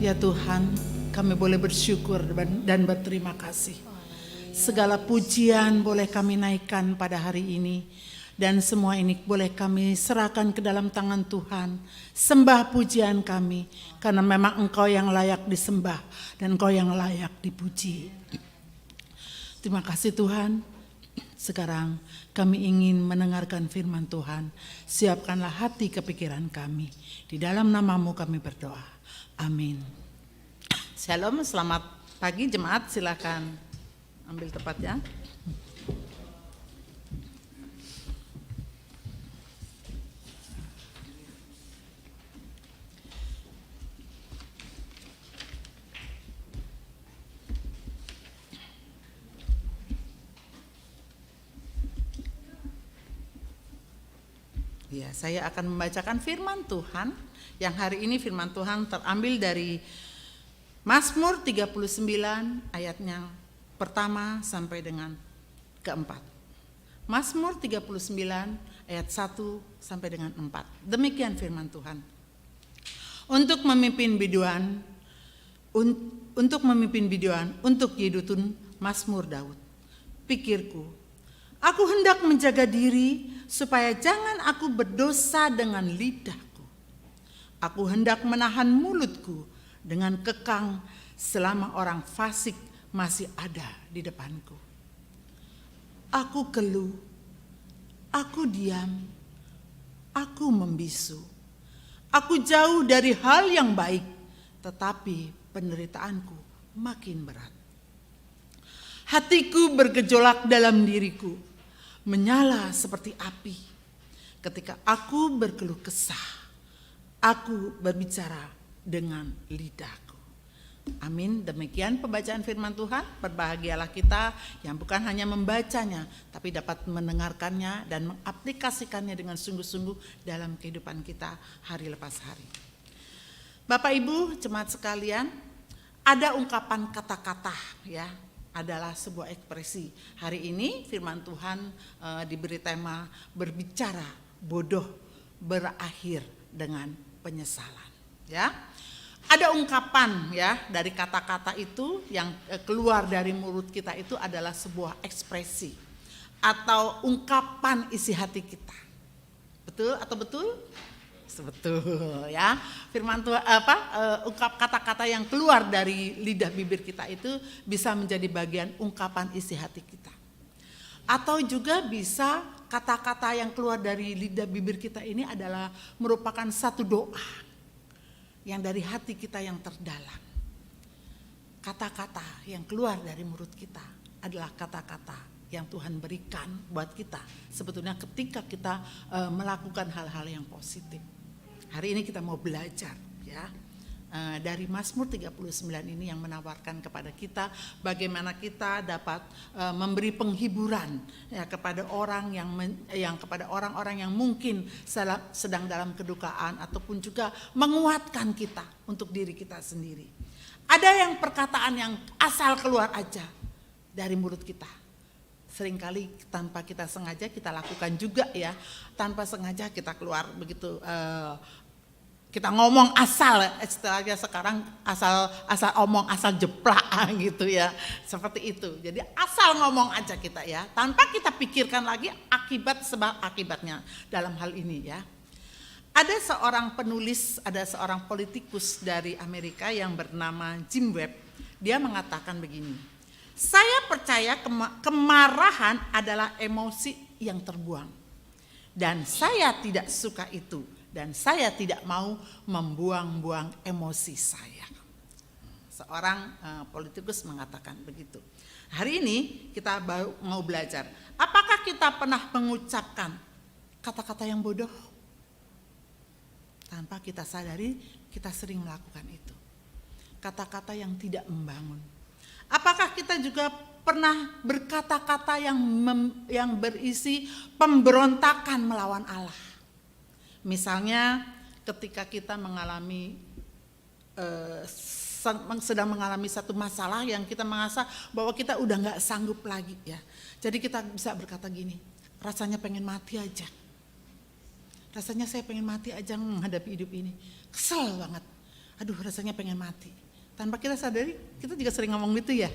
Ya Tuhan, kami boleh bersyukur dan berterima kasih. Segala pujian boleh kami naikkan pada hari ini. Dan semua ini boleh kami serahkan ke dalam tangan Tuhan. Sembah pujian kami, karena memang Engkau yang layak disembah dan Engkau yang layak dipuji. Terima kasih Tuhan. Sekarang kami ingin mendengarkan firman Tuhan. Siapkanlah hati kepikiran kami. Di dalam nama-Mu kami berdoa. Amin. Shalom, selamat pagi jemaat, silakan ambil tempatnya. Ya, saya akan membacakan firman Tuhan yang hari ini firman Tuhan terambil dari Mazmur 39 ayatnya pertama sampai dengan keempat. Mazmur 39 ayat 1 sampai dengan 4. Demikian firman Tuhan. Untuk memimpin biduan untuk Yedutun Mazmur Daud. Pikirku, aku hendak menjaga diri supaya jangan aku berdosa dengan lidahku. Aku hendak menahan mulutku dengan kekang selama orang fasik masih ada di depanku. Aku keluh, aku diam, aku membisu. Aku jauh dari hal yang baik, tetapi penderitaanku makin berat. Hatiku bergejolak dalam diriku, menyala seperti api. Ketika aku berkeluh kesah, aku berbicara dengan lidahku. Amin. Demikian pembacaan firman Tuhan. Berbahagialah kita yang bukan hanya membacanya, tapi dapat mendengarkannya dan mengaplikasikannya dengan sungguh-sungguh dalam kehidupan kita hari lepas hari. Bapak Ibu jemaat sekalian, ada ungkapan kata-kata ya, adalah sebuah ekspresi. Hari ini firman Tuhan diberi tema berbicara bodoh berakhir dengan penyesalan. Ya, ada ungkapan ya dari kata-kata itu yang keluar dari mulut kita itu adalah sebuah ekspresi atau ungkapan isi hati kita. Betul atau betul? Betul ya. Firman Tuhan ungkap kata-kata yang keluar dari lidah bibir kita itu bisa menjadi bagian ungkapan isi hati kita. Atau juga bisa kata-kata yang keluar dari lidah bibir kita ini adalah merupakan satu doa yang dari hati kita yang terdalam. Kata-kata yang keluar dari mulut kita adalah kata-kata yang Tuhan berikan buat kita sebetulnya ketika kita melakukan hal-hal yang positif. Hari ini kita mau belajar ya dari Mazmur 39 ini yang menawarkan kepada kita bagaimana kita dapat memberi penghiburan ya kepada orang yang kepada orang-orang yang mungkin sedang dalam kedukaan ataupun juga menguatkan kita untuk diri kita sendiri. Ada yang perkataan yang asal keluar aja dari mulut kita. Seringkali tanpa kita sengaja kita lakukan juga ya, tanpa sengaja kita keluar begitu. Kita ngomong asal, istilahnya sekarang asal omong, asal jeplak gitu ya, seperti itu. Jadi asal ngomong aja kita ya, tanpa kita pikirkan lagi akibat sebab akibatnya dalam hal ini ya. Ada seorang penulis, ada seorang politikus dari Amerika yang bernama Jim Webb. Dia mengatakan begini, saya percaya kemarahan adalah emosi yang terbuang. Dan saya tidak suka itu. Dan saya tidak mau membuang-buang emosi saya. Seorang politikus mengatakan begitu. Hari ini kita mau belajar. Apakah kita pernah mengucapkan kata-kata yang bodoh? Tanpa kita sadari, kita sering melakukan itu. Kata-kata yang tidak membangun. Apakah kita juga pernah berkata-kata yang berisi pemberontakan melawan Allah? Misalnya ketika kita sedang mengalami satu masalah yang kita merasa bahwa kita udah gak sanggup lagi ya. Jadi kita bisa berkata gini, rasanya pengen mati aja. Rasanya saya pengen mati aja menghadapi hidup ini. Kesel banget. aduh rasanya pengen mati. Tanpa kita sadari, kita juga sering ngomong gitu ya.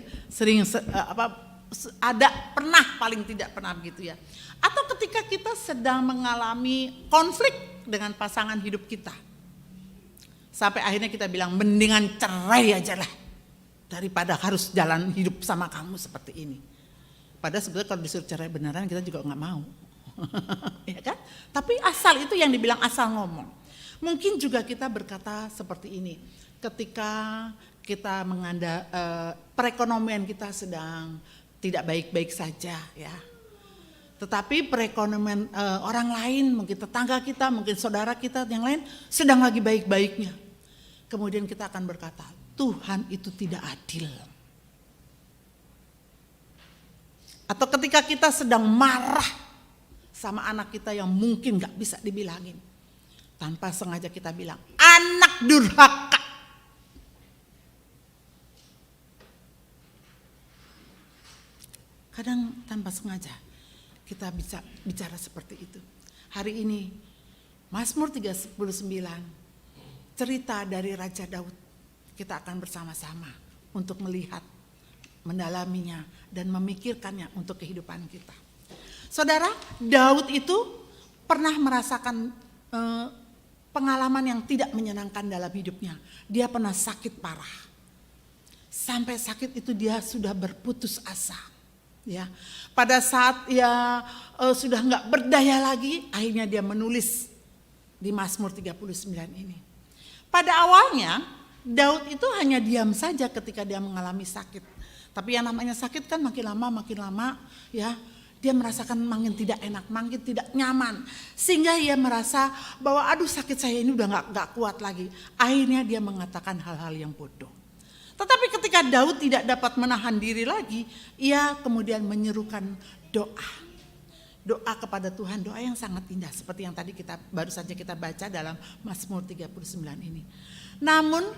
Pernah paling tidak pernah begitu ya. Atau ketika kita sedang mengalami konflik dengan pasangan hidup kita. Sampai akhirnya kita bilang mendingan cerai aja lah. Daripada harus jalan hidup sama kamu seperti ini. Padahal sebetulnya kalau disuruh cerai beneran kita juga gak mau. Ya kan? Tapi asal itu yang dibilang asal ngomong. Mungkin juga kita berkata seperti ini. Ketika kita perekonomian kita sedang tidak baik-baik saja ya. Tetapi perekonomian orang lain, mungkin tetangga kita, mungkin saudara kita yang lain sedang lagi baik-baiknya. Kemudian kita akan berkata, Tuhan itu tidak adil. Atau ketika kita sedang marah sama anak kita yang mungkin gak bisa dibilangin. Tanpa sengaja kita bilang, anak durhaka. Kadang tanpa sengaja kita bisa bicara seperti itu. Hari ini Mazmur 39 cerita dari Raja Daud. Kita akan bersama-sama untuk melihat, mendalaminya dan memikirkannya untuk kehidupan kita. Saudara, Daud itu pernah merasakan pengalaman yang tidak menyenangkan dalam hidupnya. Dia pernah sakit parah. Sampai sakit itu dia sudah berputus asa. Ya, pada saat ia sudah nggak berdaya lagi, akhirnya dia menulis di Mazmur 39 ini. Pada awalnya Daud itu hanya diam saja ketika dia mengalami sakit. Tapi yang namanya sakit kan makin lama ya. Dia merasakan makin tidak enak, makin tidak nyaman. Sehingga ia merasa bahwa aduh sakit saya ini udah gak kuat lagi. Akhirnya dia mengatakan hal-hal yang bodoh. Tetapi ketika Daud tidak dapat menahan diri lagi, ia kemudian menyerukan doa. Doa kepada Tuhan, doa yang sangat indah. Seperti yang tadi baru saja kita baca dalam Mazmur 39 ini. Namun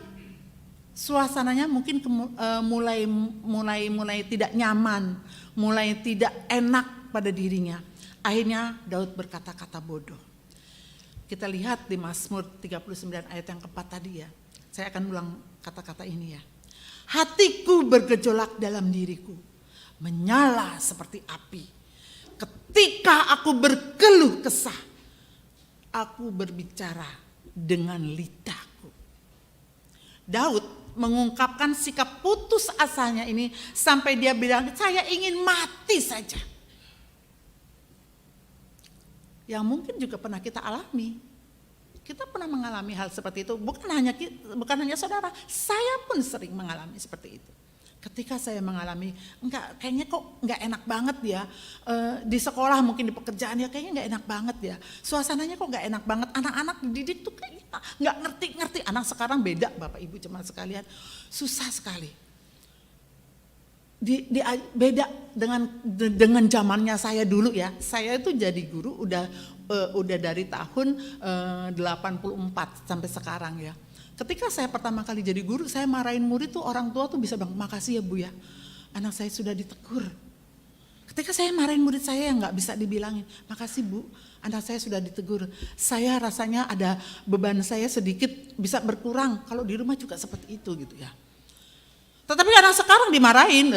suasananya mungkin mulai tidak nyaman, mulai tidak enak pada dirinya. Akhirnya Daud berkata-kata bodoh. Kita lihat di Mazmur 39 ayat yang keempat tadi ya. Saya akan ulang kata-kata ini ya. Hatiku bergejolak dalam diriku, menyala seperti api. Ketika aku berkeluh kesah, aku berbicara dengan lidahku. Daud mengungkapkan sikap putus asanya ini sampai dia bilang, saya ingin mati saja. Yang mungkin juga pernah kita alami. Kita pernah mengalami hal seperti itu, bukan hanya saudara, saya pun sering mengalami seperti itu. Ketika saya mengalami, kayaknya kok nggak enak banget ya, di sekolah mungkin di pekerjaan ya kayaknya nggak enak banget ya, suasananya kok nggak enak banget, anak-anak dididik tuh kayaknya nggak ngerti, anak sekarang beda Bapak Ibu jemaat sekalian, susah sekali. Beda dengan zamannya saya dulu ya. Saya itu jadi guru udah dari tahun 84 sampai sekarang ya. Ketika saya pertama kali jadi guru, saya marahin murid tuh orang tua tuh bisa bilang, makasih ya Bu ya, anak saya sudah ditegur. Ketika saya marahin murid saya yang nggak bisa dibilangin, makasih Bu, anak saya sudah ditegur. Saya rasanya ada beban saya sedikit bisa berkurang. Kalau di rumah juga seperti itu gitu ya. Tetapi anak sekarang dimarahin,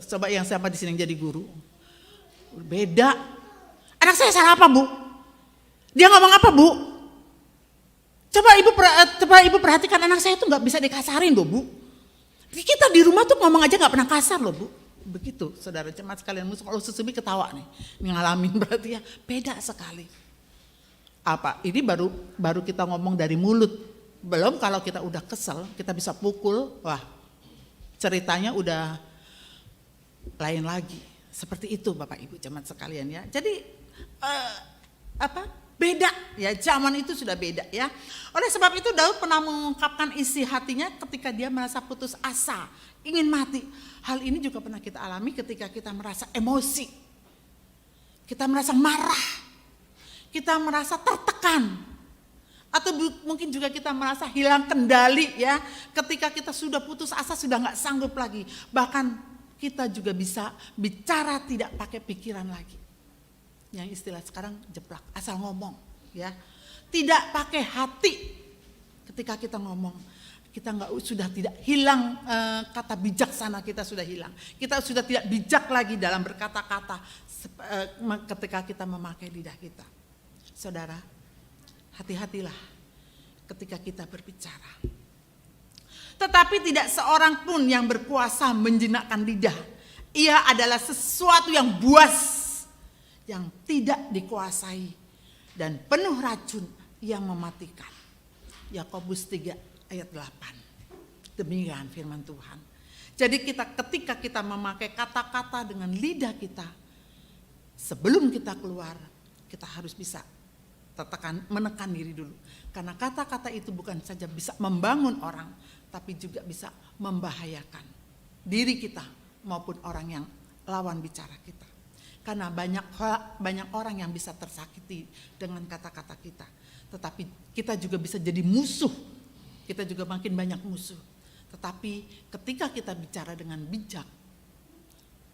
coba yang siapa di sini yang jadi guru, beda. Anak saya salah apa Bu? Dia ngomong apa Bu? Coba ibu perhatikan, anak saya itu nggak bisa dikasarin loh Bu. Kita di rumah tuh ngomong aja nggak pernah kasar loh Bu. Begitu saudara jemaat sekalian, kalau Susubi ketawa nih, ngalamin berarti ya beda sekali. Apa? Ini baru kita ngomong dari mulut, belum kalau kita udah kesel, kita bisa pukul, wah. Ceritanya udah lain lagi. Seperti itu Bapak Ibu jemaat sekalian ya. Jadi beda ya, zaman itu sudah beda ya. Oleh sebab itu Daud pernah mengungkapkan isi hatinya ketika dia merasa putus asa, ingin mati. Hal ini juga pernah kita alami ketika kita merasa emosi. Kita merasa marah. Kita merasa tertekan. Atau mungkin juga kita merasa hilang kendali ya, ketika kita sudah putus asa, sudah gak sanggup lagi. Bahkan kita juga bisa bicara tidak pakai pikiran lagi. Yang istilah sekarang jeplak, asal ngomong ya. Tidak pakai hati. Ketika kita ngomong, kita sudah tidak hilang kata bijaksana, kita sudah hilang. Kita sudah tidak bijak lagi dalam berkata-kata ketika kita memakai lidah kita. Saudara, hati-hatilah ketika kita berbicara. Tetapi tidak seorang pun yang berkuasa menjinakkan lidah. Ia adalah sesuatu yang buas, yang tidak dikuasai, dan penuh racun yang mematikan. Yakobus 3 ayat 8. Demikian firman Tuhan. Jadi ketika kita memakai kata-kata dengan lidah kita, sebelum kita keluar, kita harus bisa menekan diri dulu. Karena kata-kata itu bukan saja bisa membangun orang, tapi juga bisa membahayakan diri kita maupun orang yang lawan bicara kita. Karena banyak orang yang bisa tersakiti dengan kata-kata kita. Tetapi kita juga bisa jadi musuh. Kita juga makin banyak musuh. Tetapi ketika kita bicara dengan bijak,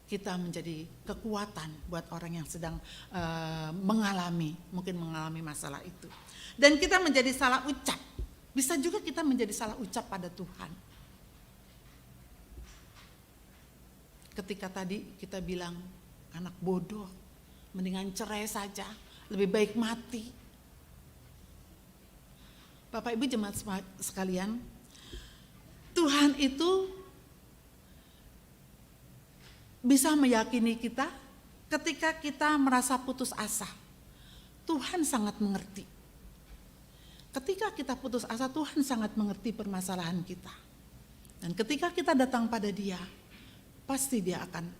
kita menjadi kekuatan buat orang yang sedang mungkin mengalami masalah itu. Dan kita menjadi salah ucap. Bisa juga kita menjadi salah ucap pada Tuhan. Ketika tadi kita bilang anak bodoh, mendingan cerai saja, lebih baik mati. Bapak Ibu jemaat sekalian, Tuhan itu bisa meyakini kita ketika kita merasa putus asa. Tuhan sangat mengerti. Ketika kita putus asa, Tuhan sangat mengerti permasalahan kita. Dan ketika kita datang pada Dia, pasti Dia akan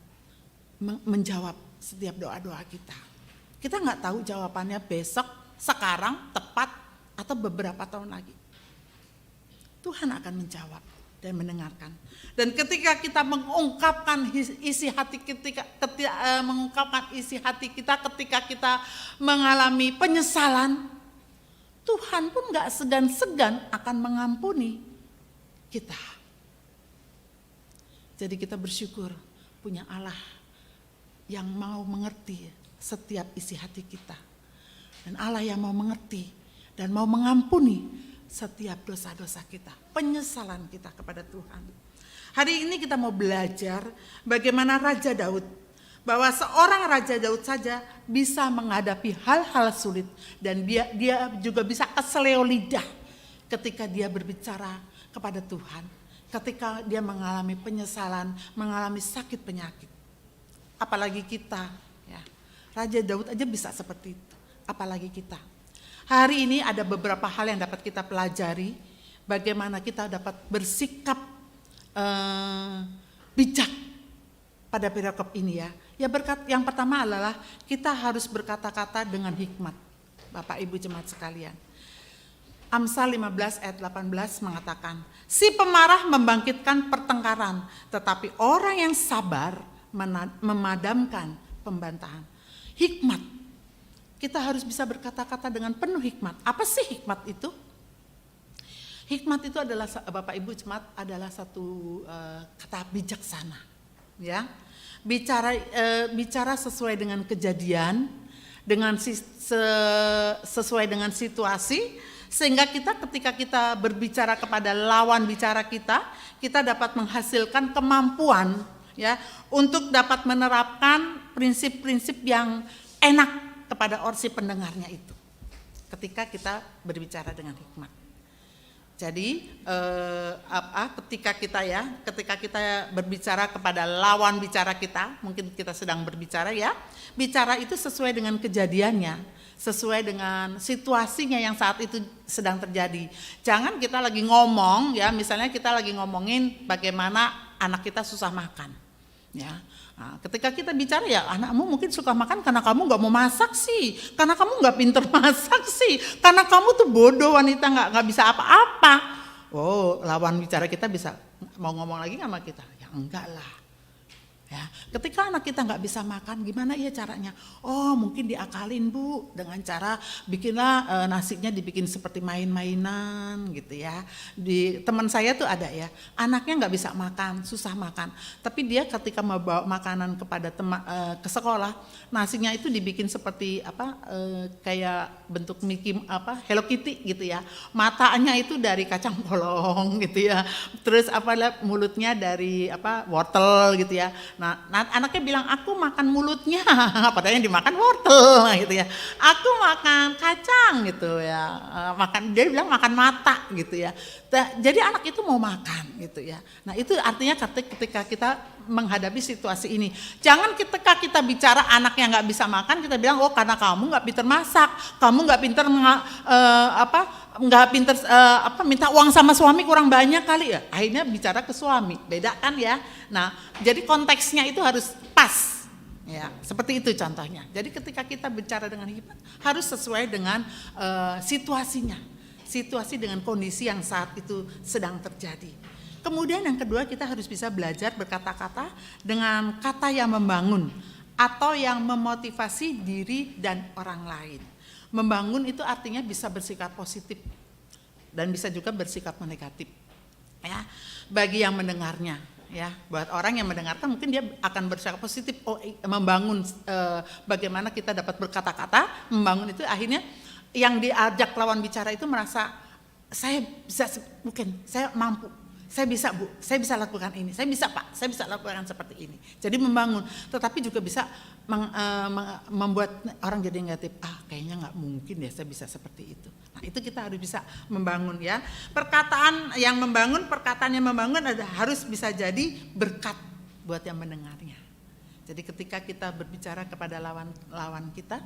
menjawab setiap doa-doa kita. Kita nggak tahu jawabannya besok, sekarang, tepat, atau beberapa tahun lagi. Tuhan akan menjawab dan mendengarkan. Dan ketika kita mengungkapkan isi hati kita, ketika kita mengalami penyesalan, Tuhan pun gak segan-segan akan mengampuni kita. Jadi kita bersyukur punya Allah yang mau mengerti setiap isi hati kita. Dan Allah yang mau mengerti dan mau mengampuni setiap dosa-dosa kita, penyesalan kita kepada Tuhan. Hari ini kita mau belajar bagaimana Raja Daud, bahwa seorang Raja Daud saja bisa menghadapi hal-hal sulit dan dia juga bisa keseleo lidah ketika dia berbicara kepada Tuhan, ketika dia mengalami penyesalan, mengalami sakit penyakit. Apalagi kita, ya. Raja Daud aja bisa seperti itu, apalagi kita. Hari ini ada beberapa hal yang dapat kita pelajari, bagaimana kita dapat bersikap bijak pada perikop ini ya. Yang pertama adalah kita harus berkata-kata dengan hikmat. Bapak Ibu jemaat sekalian. Amsal 15 ayat 18 mengatakan, si pemarah membangkitkan pertengkaran, tetapi orang yang sabar memadamkan pembantahan. Hikmat. Kita harus bisa berkata-kata dengan penuh hikmat. Apa sih hikmat itu? Hikmat itu adalah, Bapak Ibu jemaat, adalah satu kata bijaksana. Ya. Bicara sesuai dengan kejadian, sesuai dengan situasi, sehingga ketika kita berbicara kepada lawan bicara kita dapat menghasilkan kemampuan ya untuk dapat menerapkan prinsip-prinsip yang enak kepada si pendengarnya itu. Ketika kita berbicara dengan hikmat. Jadi ketika kita berbicara kepada lawan bicara kita, mungkin kita sedang berbicara ya, bicara itu sesuai dengan kejadiannya, sesuai dengan situasinya yang saat itu sedang terjadi. Jangan kita lagi ngomong ya, misalnya kita lagi ngomongin bagaimana anak kita susah makan, ya. Nah, ketika kita bicara ya anakmu mungkin suka makan karena kamu nggak mau masak sih, karena kamu nggak pinter masak sih, karena kamu tuh bodoh wanita nggak bisa apa-apa. Oh, lawan bicara kita bisa mau ngomong lagi sama kita, ya enggak lah, Ya, ketika anak kita nggak bisa makan, gimana ya caranya? Oh, mungkin diakalin Bu, dengan cara bikinlah nasinya dibikin seperti main-mainan gitu ya. Di teman saya tuh ada ya, anaknya nggak bisa makan, susah makan, tapi dia ketika membawa makanan kepada ke sekolah, nasinya itu dibikin seperti kayak bentuk Mickey Hello Kitty gitu ya. Matanya itu dari kacang polong gitu ya. Terus mulutnya dari wortel gitu ya. Nah, anaknya bilang aku makan mulutnya, padahal yang dimakan wortel gitu ya. Aku makan kacang gitu ya. Dia bilang makan mata gitu ya. Jadi anak itu mau makan gitu ya. Nah, itu artinya ketika kita menghadapi situasi ini, jangan ketika kita bicara anak yang nggak bisa makan kita bilang oh karena kamu nggak pintar masak, kamu nggak pintar minta uang sama suami kurang banyak kali ya. Akhirnya bicara ke suami, beda kan ya. Nah, jadi konteksnya itu harus pas. Ya, seperti itu contohnya. Jadi ketika kita bicara dengan hikmat harus sesuai dengan situasinya. Situasi dengan kondisi yang saat itu sedang terjadi. Kemudian yang kedua, kita harus bisa belajar berkata-kata dengan kata yang membangun atau yang memotivasi diri dan orang lain. Membangun itu artinya bisa bersikap positif dan bisa juga bersikap negatif. Ya, bagi yang mendengarnya, ya, buat orang yang mendengarkan mungkin dia akan bersikap positif, membangun bagaimana kita dapat berkata-kata, membangun itu akhirnya yang diajak lawan bicara itu merasa saya bisa, mungkin saya mampu. Saya bisa Bu, saya bisa lakukan ini, saya bisa Pak, saya bisa lakukan seperti ini. Jadi membangun, tetapi juga bisa membuat orang jadi negatif. Kayaknya nggak mungkin ya saya bisa seperti itu. Nah itu kita harus bisa membangun ya. Perkataan yang membangun harus bisa jadi berkat buat yang mendengarnya. Jadi ketika kita berbicara kepada lawan kita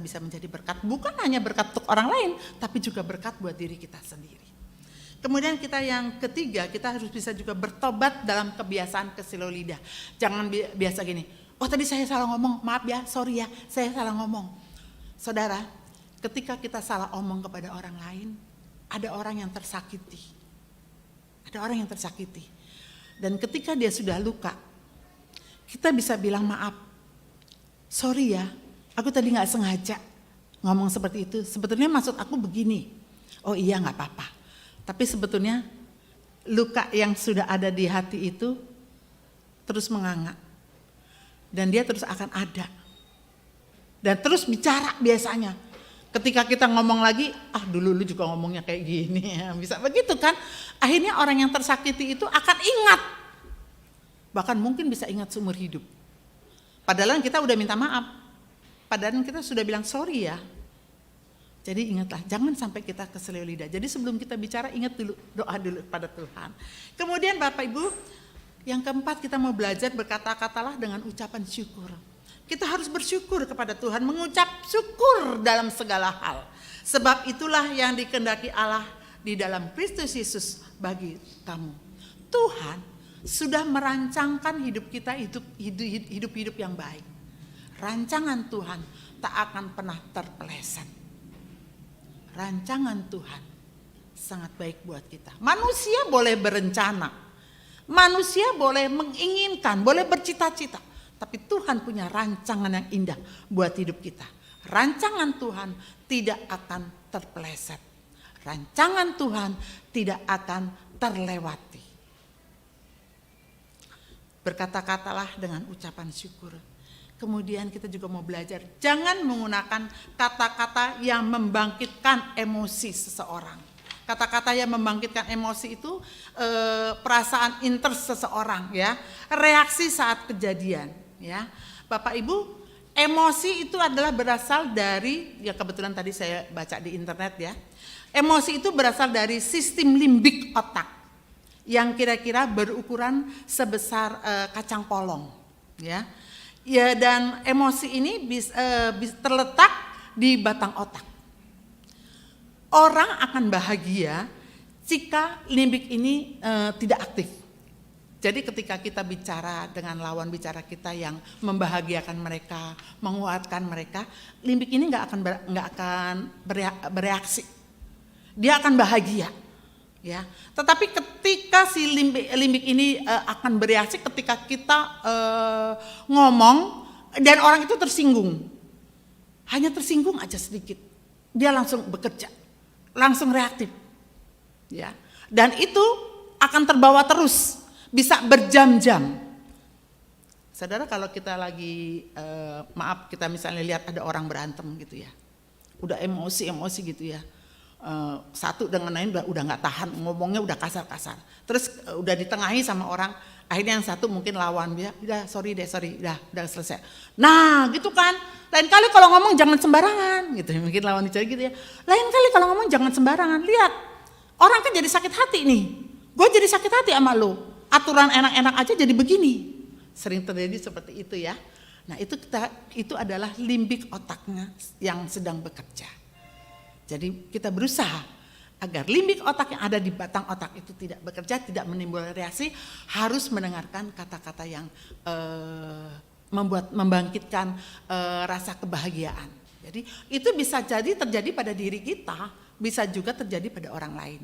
bisa menjadi berkat. Bukan hanya berkat untuk orang lain, tapi juga berkat buat diri kita sendiri. Kemudian kita yang ketiga, kita harus bisa juga bertobat dalam kebiasaan kesilau lidah. Jangan biasa gini, oh tadi saya salah ngomong, maaf ya, sorry ya, saya salah ngomong. Saudara, ketika kita salah omong kepada orang lain, ada orang yang tersakiti. Ada orang yang tersakiti. Dan ketika dia sudah luka, kita bisa bilang maaf, sorry ya, aku tadi gak sengaja ngomong seperti itu. Sebetulnya maksud aku begini, oh iya gak apa-apa. Tapi sebetulnya luka yang sudah ada di hati itu terus menganga. Dan dia terus akan ada. Dan terus bicara biasanya. Ketika kita ngomong lagi, dulu lu juga ngomongnya kayak gini ya. Bisa begitu kan. Akhirnya orang yang tersakiti itu akan ingat. Bahkan mungkin bisa ingat seumur hidup. Padahal kita udah minta maaf. Padahal kita sudah bilang sorry ya. Jadi ingatlah, jangan sampai kita keselio lidah. Jadi sebelum kita bicara, ingat dulu, doa dulu pada Tuhan. Kemudian Bapak Ibu, yang keempat kita mau belajar berkata-katalah dengan ucapan syukur. Kita harus bersyukur kepada Tuhan, mengucap syukur dalam segala hal. Sebab itulah yang dikehendaki Allah di dalam Kristus Yesus bagi kamu. Tuhan sudah merancangkan hidup kita hidup yang baik. Rancangan Tuhan tak akan pernah terpeleset. Rancangan Tuhan sangat baik buat kita. Manusia boleh berencana, manusia boleh menginginkan, boleh bercita-cita, tapi Tuhan punya rancangan yang indah buat hidup kita. Rancangan Tuhan tidak akan terpeleset. Rancangan Tuhan tidak akan terlewati. Berkata-katalah dengan ucapan syukur. Kemudian kita juga mau belajar, jangan menggunakan kata-kata yang membangkitkan emosi seseorang. Kata-kata yang membangkitkan emosi itu perasaan seseorang ya, reaksi saat kejadian ya. Bapak Ibu, emosi itu adalah berasal dari, ya kebetulan tadi saya baca di internet ya. Emosi itu berasal dari sistem limbik otak yang kira-kira berukuran sebesar kacang polong ya. Ya, dan emosi ini terletak di batang otak. Orang akan bahagia jika limbik ini tidak aktif. Jadi ketika kita bicara dengan lawan bicara kita yang membahagiakan mereka, menguatkan mereka, limbik ini nggak akan bereaksi. Dia akan bahagia. Ya, tetapi ketika si limbik ini akan bereaksi ketika kita ngomong dan orang itu tersinggung, hanya tersinggung aja sedikit, dia langsung bekerja, langsung reaktif, ya, dan itu akan terbawa terus, bisa berjam-jam. Saudara, kalau kita lagi maaf, kita misalnya lihat ada orang berantem gitu ya, udah emosi gitu ya. Satu dengan lain udah nggak tahan, ngomongnya udah kasar-kasar, terus udah ditengahi sama orang, akhirnya yang satu mungkin lawan dia, udah sorry, udah selesai. Nah gitu kan, lain kali kalau ngomong jangan sembarangan gitu, mungkin lawan dicari gitu ya. Lain kali kalau ngomong jangan sembarangan, lihat orang kan jadi sakit hati nih, gue jadi sakit hati sama lo, aturan enak-enak aja jadi begini, sering terjadi seperti itu ya. Nah itu adalah limbik otaknya yang sedang bekerja. Jadi kita berusaha agar limbik otak yang ada di batang otak itu tidak bekerja, tidak menimbulkan reaksi, harus mendengarkan kata-kata yang membangkitkan rasa kebahagiaan. Jadi itu bisa jadi terjadi pada diri kita, bisa juga terjadi pada orang lain.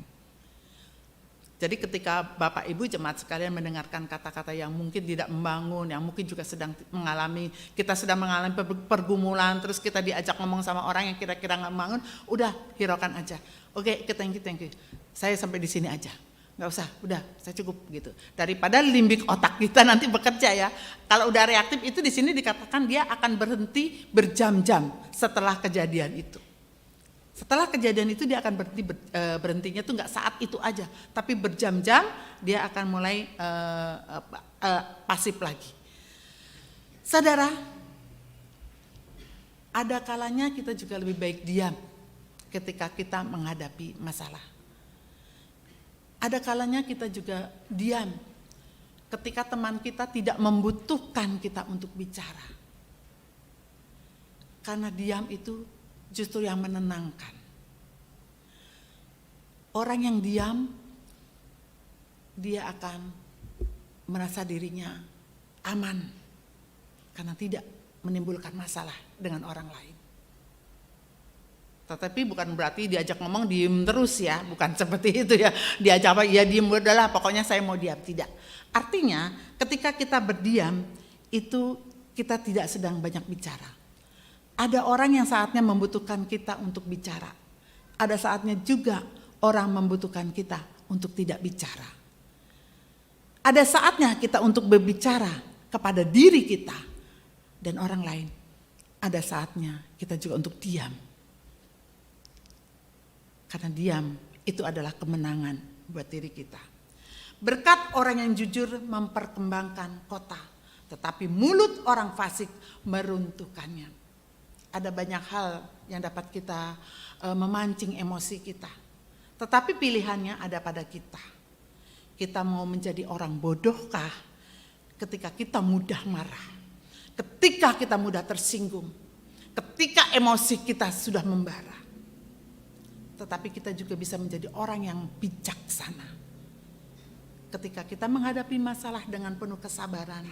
Jadi ketika Bapak Ibu jemaat sekalian mendengarkan kata-kata yang mungkin tidak membangun, yang mungkin juga kita sedang mengalami pergumulan, terus kita diajak ngomong sama orang yang kira-kira nggak membangun, udah hiraukan aja. Oke, thank you. Saya sampai di sini aja. Nggak usah, udah saya cukup gitu. Daripada limbik otak kita nanti bekerja ya. Kalau udah reaktif itu di sini dikatakan dia akan berhenti berjam-jam setelah kejadian itu. Setelah kejadian itu dia akan berhentinya tuh nggak saat itu aja, tapi berjam-jam dia akan mulai pasif lagi. Saudara, ada kalanya kita juga lebih baik diam ketika kita menghadapi masalah. Ada kalanya kita juga diam ketika teman kita tidak membutuhkan kita untuk bicara. Karena diam itu justru yang menenangkan. Orang yang diam, dia akan merasa dirinya aman karena tidak menimbulkan masalah dengan orang lain. Tetapi bukan berarti diajak ngomong diem terus ya, bukan seperti itu ya. Diajak apa, ya diem udahlah, pokoknya saya mau diam, tidak. Artinya ketika kita berdiam itu kita tidak sedang banyak bicara. Ada orang yang saatnya membutuhkan kita untuk bicara. Ada saatnya juga orang membutuhkan kita untuk tidak bicara. Ada saatnya kita untuk berbicara kepada diri kita dan orang lain. Ada saatnya kita juga untuk diam. Karena diam itu adalah kemenangan buat diri kita. Berkat orang yang jujur memperkembangkan kota, tetapi mulut orang fasik meruntuhkannya. Ada banyak hal yang dapat kita memancing emosi kita. Tetapi pilihannya ada pada kita. Kita mau menjadi orang bodohkah ketika kita mudah marah, ketika kita mudah tersinggung, ketika emosi kita sudah membara. Tetapi kita juga bisa menjadi orang yang bijaksana. Ketika kita menghadapi masalah dengan penuh kesabaran,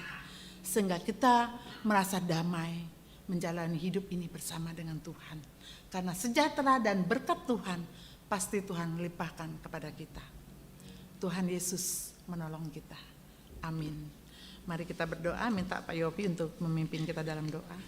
sehingga kita merasa damai, menjalani hidup ini bersama dengan Tuhan. Karena sejahtera dan berkat Tuhan pasti Tuhan limpahkan kepada kita. Tuhan Yesus menolong kita. Amin. Mari kita berdoa, minta Pak Yopi untuk memimpin kita dalam doa.